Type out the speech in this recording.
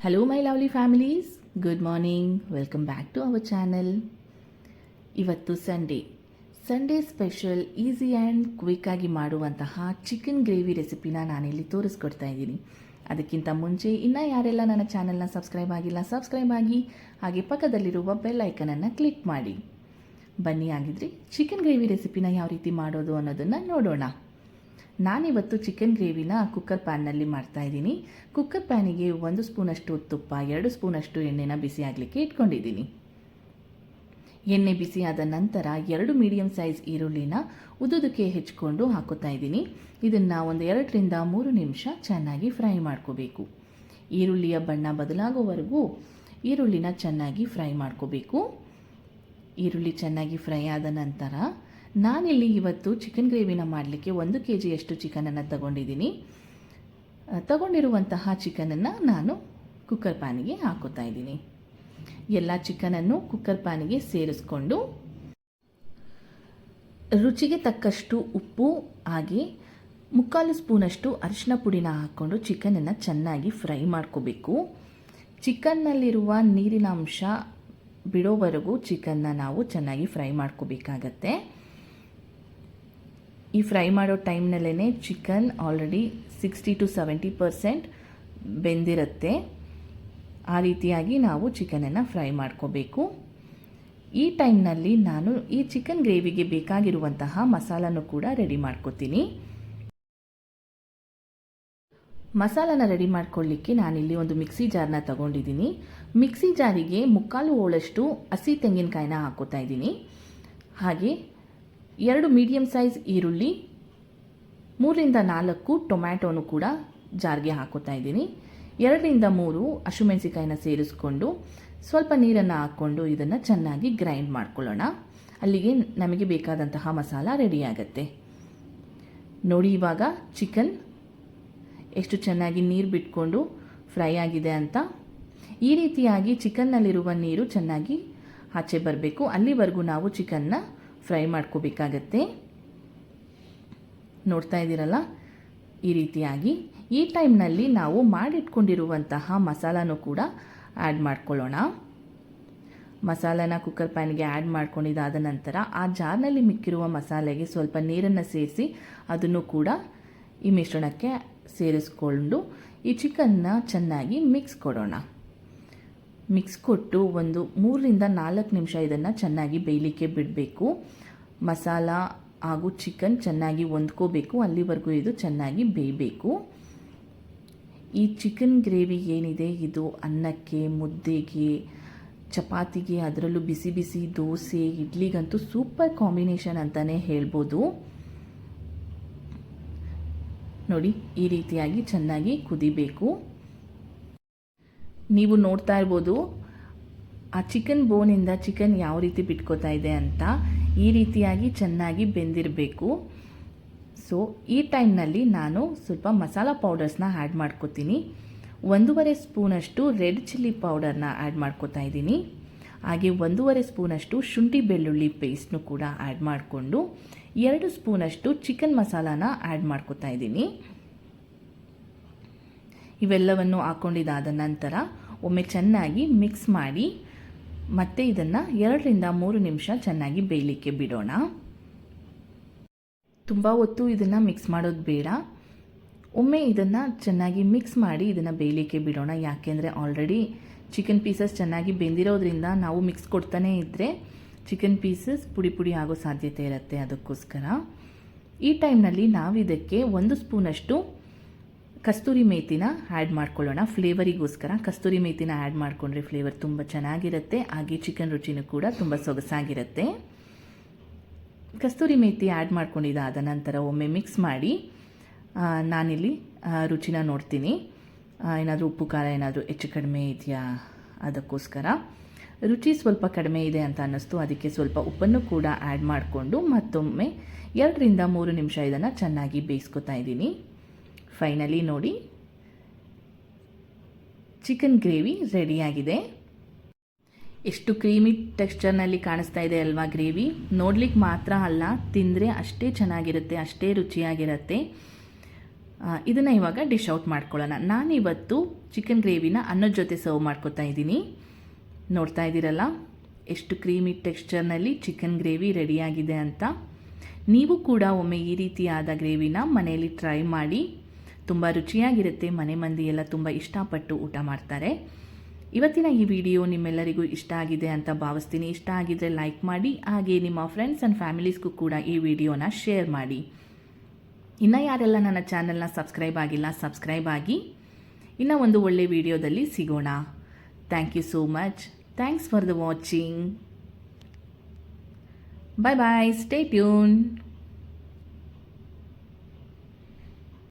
Hello my lovely families, good morning, welcome back to our channel. ಇವತ್ತು Sunday special easy and ಕ್ವಿಕ್ಕಾಗಿ ಮಾಡುವಂತಹ chicken gravy ರೆಸಿಪಿನ ನಾನಿಲ್ಲಿ ತೋರಿಸ್ಕೊಡ್ತಾ ಇದ್ದೀನಿ. ಅದಕ್ಕಿಂತ ಮುಂಚೆ ಇನ್ನೂ ಯಾರೆಲ್ಲ ನನ್ನ ಚಾನಲ್ನ ಸಬ್ಸ್ಕ್ರೈಬ್ ಆಗಿಲ್ಲ ಸಬ್ಸ್ಕ್ರೈಬ್ ಆಗಿ, ಹಾಗೆ ಪಕ್ಕದಲ್ಲಿರುವ ಬೆಲ್ ಐಕನನ್ನು ಕ್ಲಿಕ್ ಮಾಡಿ. ಬನ್ನಿ ಆಗಿದ್ರೆ ಚಿಕನ್ ಗ್ರೇವಿ ರೆಸಿಪಿನ ಯಾವ ರೀತಿ ಮಾಡೋದು ಅನ್ನೋದನ್ನು ನೋಡೋಣ. ನಾನಿವತ್ತು ಚಿಕನ್ ಗ್ರೇವಿನ ಕುಕ್ಕರ್ ಪ್ಯಾನ್ನಲ್ಲಿ ಮಾಡ್ತಾಯಿದ್ದೀನಿ. ಕುಕ್ಕರ್ ಪ್ಯಾನಿಗೆ 1 ಸ್ಪೂನಷ್ಟು ತುಪ್ಪ, 2 ಸ್ಪೂನಷ್ಟು ಎಣ್ಣೆನ ಬಿಸಿ ಆಗಲಿಕ್ಕೆ ಇಟ್ಕೊಂಡಿದ್ದೀನಿ. ಎಣ್ಣೆ ಬಿಸಿ ಆದ ನಂತರ 2 ಮೀಡಿಯಮ್ ಸೈಜ್ ಈರುಳ್ಳಿನ ಉದುದಕ್ಕೆ ಹೆಚ್ಚಿಕೊಂಡು ಹಾಕೋತಾ ಇದ್ದೀನಿ. ಇದನ್ನು ಒಂದು 2 ರಿಂದ 3 ನಿಮಿಷ ಚೆನ್ನಾಗಿ ಫ್ರೈ ಮಾಡ್ಕೋಬೇಕು. ಈರುಳ್ಳಿಯ ಬಣ್ಣ ಬದಲಾಗೋವರೆಗೂ ಈರುಳ್ಳಿನ ಚೆನ್ನಾಗಿ ಫ್ರೈ ಮಾಡ್ಕೋಬೇಕು. ಈರುಳ್ಳಿ ಚೆನ್ನಾಗಿ ಫ್ರೈ ಆದ ನಂತರ ನಾನಿಲ್ಲಿ ಇವತ್ತು ಚಿಕನ್ ಗ್ರೇವಿನ ಮಾಡಲಿಕ್ಕೆ 1 kgಯಷ್ಟು ಚಿಕನನ್ನು ತಗೊಂಡಿದ್ದೀನಿ. ತಗೊಂಡಿರುವಂತಹ ಚಿಕನನ್ನು ನಾನು ಕುಕ್ಕರ್ ಪ್ಯಾನಿಗೆ ಹಾಕೋತಾ ಇದ್ದೀನಿ. ಎಲ್ಲ ಚಿಕನನ್ನು ಕುಕ್ಕರ್ ಪ್ಯಾನಿಗೆ ಸೇರಿಸ್ಕೊಂಡು ರುಚಿಗೆ ತಕ್ಕಷ್ಟು ಉಪ್ಪು ಹಾಗೆ 3/4 ಸ್ಪೂನಷ್ಟು ಅರಿಶಿನ ಪುಡಿನ ಹಾಕ್ಕೊಂಡು ಚಿಕನನ್ನು ಚೆನ್ನಾಗಿ ಫ್ರೈ ಮಾಡ್ಕೋಬೇಕು. ಚಿಕನ್ನಲ್ಲಿರುವ ನೀರಿನ ಅಂಶ ಬಿಡೋವರೆಗೂ ಚಿಕನ್ನ ನಾವು ಚೆನ್ನಾಗಿ ಫ್ರೈ ಮಾಡ್ಕೋಬೇಕಾಗತ್ತೆ. ಈ ಫ್ರೈ ಮಾಡೋ ಟೈಮ್ನಲ್ಲೇ ಚಿಕನ್ ಆಲ್ರೆಡಿ 60 to 70% ಬೆಂದಿರುತ್ತೆ. ಆ ರೀತಿಯಾಗಿ ನಾವು ಚಿಕನನ್ನು ಫ್ರೈ ಮಾಡ್ಕೋಬೇಕು. ಈ ಟೈಮ್ನಲ್ಲಿ ನಾನು ಈ ಚಿಕನ್ ಗ್ರೇವಿಗೆ ಬೇಕಾಗಿರುವಂತಹ ಮಸಾಲನೂ ಕೂಡ ರೆಡಿ ಮಾಡ್ಕೋತೀನಿ. ಮಸಾಲನ ರೆಡಿ ಮಾಡ್ಕೊಳ್ಳಿಕ್ಕೆ ನಾನಿಲ್ಲಿ ಒಂದು ಮಿಕ್ಸಿ ಜಾರ್ನ ತಗೊಂಡಿದ್ದೀನಿ. ಮಿಕ್ಸಿ ಜಾರಿಗೆ 3/4 ಹೋಳಷ್ಟು ಹಸಿ ತೆಂಗಿನಕಾಯಿನ ಹಾಕೋತಾ ಇದ್ದೀನಿ. ಹಾಗೆ 2 ಮೀಡಿಯಮ್ ಸೈಜ್ ಈರುಳ್ಳಿ, 3 ರಿಂದ 4 ಟೊಮ್ಯಾಟೋನು ಕೂಡ ಜಾರ್ಗೆ ಹಾಕೋತಾ ಇದ್ದೀನಿ. 2 ರಿಂದ 3 ಹಸಿಮೆಣಸಿಕಾಯಿನ ಸೇರಿಸ್ಕೊಂಡು ಸ್ವಲ್ಪ ನೀರನ್ನು ಹಾಕ್ಕೊಂಡು ಇದನ್ನು ಚೆನ್ನಾಗಿ ಗ್ರೈಂಡ್ ಮಾಡ್ಕೊಳ್ಳೋಣ. ಅಲ್ಲಿಗೆ ನಮಗೆ ಬೇಕಾದಂತಹ ಮಸಾಲ ರೆಡಿಯಾಗತ್ತೆ. ನೋಡಿ ಇವಾಗ ಚಿಕನ್ ಎಷ್ಟು ಚೆನ್ನಾಗಿ ನೀರು ಬಿಟ್ಕೊಂಡು ಫ್ರೈ ಆಗಿದೆ ಅಂತ. ಈ ರೀತಿಯಾಗಿ ಚಿಕನ್ನಲ್ಲಿರುವ ನೀರು ಚೆನ್ನಾಗಿ ಆಚೆ ಬರಬೇಕು. ಅಲ್ಲಿವರೆಗೂ ನಾವು ಚಿಕನ್ನ ಫ್ರೈ ಮಾಡ್ಕೋಬೇಕಾಗತ್ತೆ. ನೋಡ್ತಾ ಇದ್ದೀರಲ್ಲ, ಈ ರೀತಿಯಾಗಿ. ಈ ಟೈಮ್ನಲ್ಲಿ ನಾವು ಮಾಡಿಟ್ಕೊಂಡಿರುವಂತಹ ಮಸಾಲನೂ ಕೂಡ ಆ್ಯಡ್ ಮಾಡ್ಕೊಳ್ಳೋಣ. ಮಸಾಲನ ಕುಕ್ಕರ್ ಪ್ಯಾನ್ಗೆ ಆ್ಯಡ್ ಮಾಡ್ಕೊಂಡಿದ್ದಾದ ನಂತರ ಆ ಜಾರ್ನಲ್ಲಿ ಮಿಕ್ಕಿರುವ ಮಸಾಲೆಗೆ ಸ್ವಲ್ಪ ನೀರನ್ನು ಸೇರಿಸಿ ಅದನ್ನು ಕೂಡ ಈ ಮಿಶ್ರಣಕ್ಕೆ ಸೇರಿಸ್ಕೊಂಡು ಈ ಚಿಕನ್ನ ಚೆನ್ನಾಗಿ ಮಿಕ್ಸ್ ಕೊಡೋಣ. ಮಿಕ್ಸ್ ಕೊಟ್ಟು ಒಂದು 3 ರಿಂದ 4 ನಿಮಿಷ ಇದನ್ನು ಚೆನ್ನಾಗಿ ಬೇಯಲಿಕ್ಕೆ ಬಿಡಬೇಕು. ಮಸಾಲ ಹಾಗೂ ಚಿಕನ್ ಚೆನ್ನಾಗಿ ಹೊಂದ್ಕೋಬೇಕು. ಅಲ್ಲಿವರೆಗೂ ಇದು ಚೆನ್ನಾಗಿ ಬೇಯಬೇಕು. ಈ ಚಿಕನ್ ಗ್ರೇವಿ ಏನಿದೆ ಇದು ಅನ್ನಕ್ಕೆ, ಮುದ್ದೆಗೆ, ಚಪಾತಿಗೆ, ಅದರಲ್ಲೂ ಬಿಸಿ ಬಿಸಿ ದೋಸೆ, ಇಡ್ಲಿಗಂತೂ ಸೂಪರ್ ಕಾಂಬಿನೇಷನ್ ಅಂತಲೇ ಹೇಳ್ಬೋದು. ನೋಡಿ, ಈ ರೀತಿಯಾಗಿ ಚೆನ್ನಾಗಿ ಕುದಿಬೇಕು. ನೀವು ನೋಡ್ತಾ ಇರ್ಬೋದು ಆ ಚಿಕನ್ ಬೋನಿಂದ ಚಿಕನ್ ಯಾವ ರೀತಿ ಬಿಟ್ಕೋತಾ ಇದೆ ಅಂತ. ಈ ರೀತಿಯಾಗಿ ಚೆನ್ನಾಗಿ ಬೆಂದಿರಬೇಕು. ಸೊ ಈ ಟೈಮ್ನಲ್ಲಿ ನಾನು ಸ್ವಲ್ಪ ಮಸಾಲ ಪೌಡರ್ಸ್ನ ಆ್ಯಡ್ ಮಾಡ್ಕೋತೀನಿ. 1.5 ಸ್ಪೂನಷ್ಟು ರೆಡ್ ಚಿಲ್ಲಿ ಪೌಡರ್ನ ಆ್ಯಡ್ ಮಾಡ್ಕೋತಾ ಇದ್ದೀನಿ. ಹಾಗೆ 1.5 ಸ್ಪೂನಷ್ಟು ಶುಂಠಿ ಬೆಳ್ಳುಳ್ಳಿ ಪೇಸ್ಟ್ನು ಕೂಡ ಆ್ಯಡ್ ಮಾಡಿಕೊಂಡು 2 ಸ್ಪೂನಷ್ಟು ಚಿಕನ್ ಮಸಾಲಾನ ಆ್ಯಡ್ ಮಾಡ್ಕೋತಾ ಇದ್ದೀನಿ. ಇವೆಲ್ಲವನ್ನು ಹಾಕ್ಕೊಂಡಿದ್ದಾದ ನಂತರ ಒಮ್ಮೆ ಚೆನ್ನಾಗಿ ಮಿಕ್ಸ್ ಮಾಡಿ ಮತ್ತೆ ಇದನ್ನು 2 ರಿಂದ 3 ನಿಮಿಷ ಚೆನ್ನಾಗಿ ಬೇಯಲಿಕ್ಕೆ ಬಿಡೋಣ. ತುಂಬ ಹೊತ್ತು ಇದನ್ನು ಮಿಕ್ಸ್ ಮಾಡೋದು ಬೇಡ. ಒಮ್ಮೆ ಇದನ್ನು ಚೆನ್ನಾಗಿ ಮಿಕ್ಸ್ ಮಾಡಿ ಇದನ್ನು ಬೇಯಲಿಕ್ಕೆ ಬಿಡೋಣ. ಯಾಕೆಂದರೆ ಆಲ್ರೆಡಿ ಚಿಕನ್ ಪೀಸಸ್ ಚೆನ್ನಾಗಿ ಬೆಂದಿರೋದ್ರಿಂದ ನಾವು ಮಿಕ್ಸ್ ಕೊಡ್ತಾನೇ ಇದ್ದರೆ ಚಿಕನ್ ಪೀಸಸ್ ಪುಡಿ ಪುಡಿ ಆಗೋ ಸಾಧ್ಯತೆ ಇರುತ್ತೆ. ಅದಕ್ಕೋಸ್ಕರ ಈ ಟೈಮ್ನಲ್ಲಿ ನಾವು ಇದಕ್ಕೆ 1 ಸ್ಪೂನಷ್ಟು ಕಸ್ತೂರಿ ಮೇಥಿನ ಆ್ಯಡ್ ಮಾಡ್ಕೊಳ್ಳೋಣ. ಫ್ಲೇವರಿಗೋಸ್ಕರ ಕಸ್ತೂರಿ ಮೇಥಿನ ಆ್ಯಡ್ ಮಾಡಿಕೊಂಡ್ರೆ ಫ್ಲೇವರ್ ತುಂಬ ಚೆನ್ನಾಗಿರುತ್ತೆ. ಹಾಗೆ ಚಿಕನ್ ರುಚಿನೂ ಕೂಡ ತುಂಬ ಸೊಗಸಾಗಿರುತ್ತೆ. ಕಸ್ತೂರಿ ಮೇಥಿ ಆ್ಯಡ್ ಮಾಡ್ಕೊಂಡಿದ್ದಾದ ನಂತರ ಒಮ್ಮೆ ಮಿಕ್ಸ್ ಮಾಡಿ ನಾನಿಲ್ಲಿ ರುಚಿನ ನೋಡ್ತೀನಿ. ಏನಾದರೂ ಉಪ್ಪು ಖಾರ ಏನಾದರೂ ಹೆಚ್ಚು ಕಡಿಮೆ ಇದೆಯಾ ಅದಕ್ಕೋಸ್ಕರ. ರುಚಿ ಸ್ವಲ್ಪ ಕಡಿಮೆ ಇದೆ ಅಂತ ಅನ್ನಿಸ್ತು. ಅದಕ್ಕೆ ಸ್ವಲ್ಪ ಉಪ್ಪನ್ನು ಕೂಡ ಆ್ಯಡ್ ಮಾಡಿಕೊಂಡು ಮತ್ತೊಮ್ಮೆ 2 ರಿಂದ 3 ನಿಮಿಷ ಇದನ್ನು ಚೆನ್ನಾಗಿ ಬೇಯಿಸ್ಕೊತಾ ಇದ್ದೀನಿ. ಫೈನಲಿ ನೋಡಿ, ಚಿಕನ್ ಗ್ರೇವಿ ರೆಡಿಯಾಗಿದೆ. ಎಷ್ಟು ಕ್ರೀಮಿ ಟೆಕ್ಸ್ಚರ್ನಲ್ಲಿ ಕಾಣಿಸ್ತಾ ಇದೆ ಅಲ್ವಾ ಗ್ರೇವಿ. ನೋಡ್ಲಿಕ್ಕೆ ಮಾತ್ರ ಅಲ್ಲ, ತಿಂದರೆ ಅಷ್ಟೇ ಚೆನ್ನಾಗಿರುತ್ತೆ, ಅಷ್ಟೇ ರುಚಿಯಾಗಿರುತ್ತೆ. ಇದನ್ನು ಇವಾಗ ಡಿಶ್ ಔಟ್ ಮಾಡ್ಕೊಳ್ಳೋಣ. ನಾನಿವತ್ತು ಚಿಕನ್ ಗ್ರೇವಿನ ಅನ್ನದ ಜೊತೆ ಸರ್ವ್ ಮಾಡ್ಕೊತಾ ಇದ್ದೀನಿ. ನೋಡ್ತಾ ಇದ್ದೀರಲ್ಲ ಎಷ್ಟು ಕ್ರೀಮಿ ಟೆಕ್ಸ್ಚರ್ನಲ್ಲಿ ಚಿಕನ್ ಗ್ರೇವಿ ರೆಡಿಯಾಗಿದೆ ಅಂತ. ನೀವು ಕೂಡ ಒಮ್ಮೆ ಈ ರೀತಿಯಾದ ಗ್ರೇವಿನ ಮನೆಯಲ್ಲಿ ಟ್ರೈ ಮಾಡಿ. ತುಂಬ ರುಚಿಯಾಗಿರುತ್ತೆ. ಮನೆ ಮಂದಿ ಎಲ್ಲ ತುಂಬ ಇಷ್ಟಪಟ್ಟು ಊಟ ಮಾಡ್ತಾರೆ. ಇವತ್ತಿನ ಈ ವಿಡಿಯೋ ನಿಮ್ಮೆಲ್ಲರಿಗೂ ಇಷ್ಟ ಆಗಿದೆ ಅಂತ ಭಾವಿಸ್ತೀನಿ. ಇಷ್ಟ ಆಗಿದ್ರೆ ಲೈಕ್ ಮಾಡಿ, ಹಾಗೆ ನಿಮ್ಮ ಫ್ರೆಂಡ್ಸ್ ಆ್ಯಂಡ್ ಫ್ಯಾಮಿಲೀಸ್ಗೂ ಕೂಡ ಈ ವಿಡಿಯೋನ ಶೇರ್ ಮಾಡಿ. ಇನ್ನು ಯಾರೆಲ್ಲ ನನ್ನ ಚಾನಲ್ನ ಸಬ್ಸ್ಕ್ರೈಬ್ ಆಗಿಲ್ಲ, ಸಬ್ಸ್ಕ್ರೈಬ್ ಆಗಿ. ಇನ್ನು ಒಂದು ಒಳ್ಳೆ ವಿಡಿಯೋದಲ್ಲಿ ಸಿಗೋಣ. Thank you so much. Thanks for the watching. Bye bye. Stay tune.